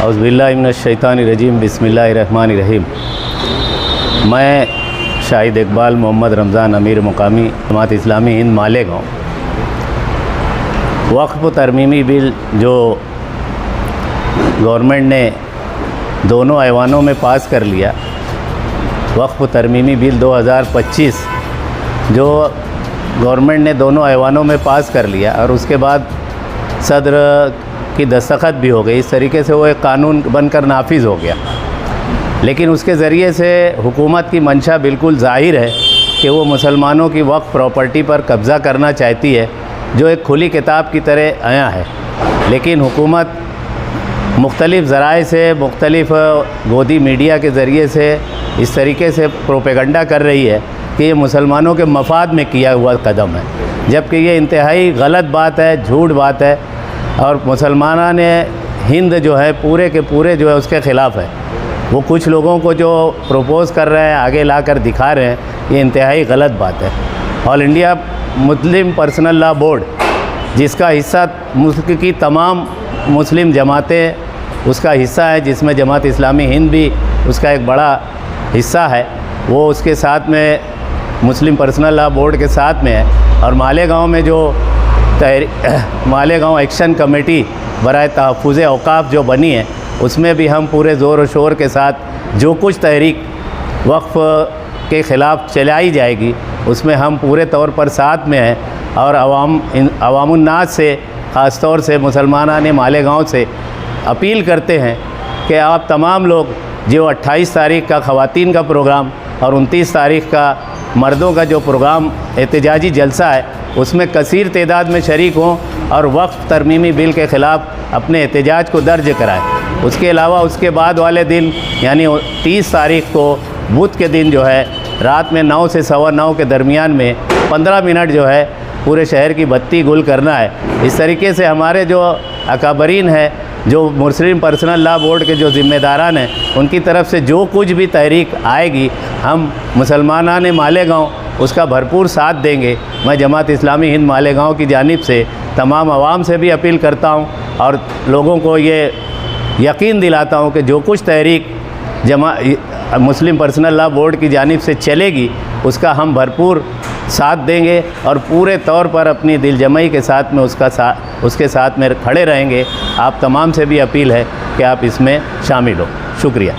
औज़ुबिल्लाहिमिनश्शैतानिर्रजीम बिस्मिल्लाहिर्रहमानिर्रहीम। मैं शाहिद इकबाल मोहम्मद रमज़ान अमीर मुकामी जमात इस्लामी हिंद मालेगांव। वक्फ़ तरमीमी बिल जो गवर्नमेंट ने दोनों ऐवानों में पास कर लिया, वक्फ़ तरमीमी बिल 2025 जो गवर्नमेंट ने दोनों ऐवानों में पास कर लिया और उसके बाद सदर की दस्तखत भी हो गई। इस तरीके से वो एक कानून बनकर नाफिज हो गया। लेकिन उसके ज़रिए से हुकूमत की मंशा बिल्कुल ज़ाहिर है कि वो मुसलमानों की वक्फ प्रॉपर्टी पर कब्ज़ा करना चाहती है, जो एक खुली किताब की तरह आया है। लेकिन हुकूमत मुख्तलिफ़ ज़राए से, मुख्तलिफ़ गोदी मीडिया के ज़रिए से इस तरीके से प्रोपेगंडा कर रही है कि ये मुसलमानों के मफाद में किया हुआ कदम है, जबकि ये इंतहाई गलत बात है, झूठ बात है। और मुसलमाना ने हिंद जो है पूरे के पूरे जो है उसके ख़िलाफ़ है। वो कुछ लोगों को जो प्रपोज़ कर रहे हैं, आगे ला कर दिखा रहे हैं, ये इंतहाई गलत बात है। All India Muslim personal law board, जिसका हिस्सा मुल्क की तमाम मुस्लिम जमातें उसका हिस्सा है, जिसमें जमात इस्लामी हिंद भी उसका एक बड़ा हिस्सा है, वो उसके साथ में मुस्लिम पर्सनल लॉ बोर्ड के साथ में है। और मालेगांव में जो मालेगांव एक्शन कमेटी बराए तहफ़्फ़ुज़ औक़ाफ़ जो बनी है, उसमें भी हम पूरे ज़ोर और शोर के साथ जो कुछ तहरीक वक्फ़ के ख़िलाफ़ चलाई जाएगी, उसमें हम पूरे तौर पर साथ में हैं। और अवामुन्नास से, ख़ास तौर से मुसलमानाने मालेगांव से अपील करते हैं कि आप तमाम लोग जो 28 तारीख़ का ख़वातीन का प्रोग्राम और 29 तारीख़ का मर्दों का जो प्रोग्राम एहतजाजी जलसा है, उसमें कसीर तादाद में शरीक हों और वक्फ़ तरमीमी बिल के ख़िलाफ़ अपने एहतजाज को दर्ज कराएँ। उसके अलावा उसके बाद वाले दिन यानी 30 तारीख़ को बुध के दिन जो है रात में 9 से 9:15 के दरमियान में 15 मिनट जो है पूरे शहर की बत्ती गुल करना है। इस तरीके से हमारे जो अकाबरीन है, जो मुस्लिम पर्सनल लॉ बोर्ड के जो ज़िम्मेदारान हैं, उनकी तरफ से जो कुछ भी तहरीक आएगी, हम मुसलमानाने मालेगांव उसका भरपूर साथ देंगे। मैं जमात इस्लामी हिंद मालेगांव की जानिब से तमाम आवाम से भी अपील करता हूं और लोगों को ये यकीन दिलाता हूं कि जो कुछ तहरीक मुस्लिम पर्सनल लॉ बोर्ड की जानिब से चलेगी, उसका हम भरपूर साथ देंगे और पूरे तौर पर अपनी दिलजमई के साथ में उसके साथ में खड़े रहेंगे। आप तमाम से भी अपील है कि आप इसमें शामिल हो। शुक्रिया।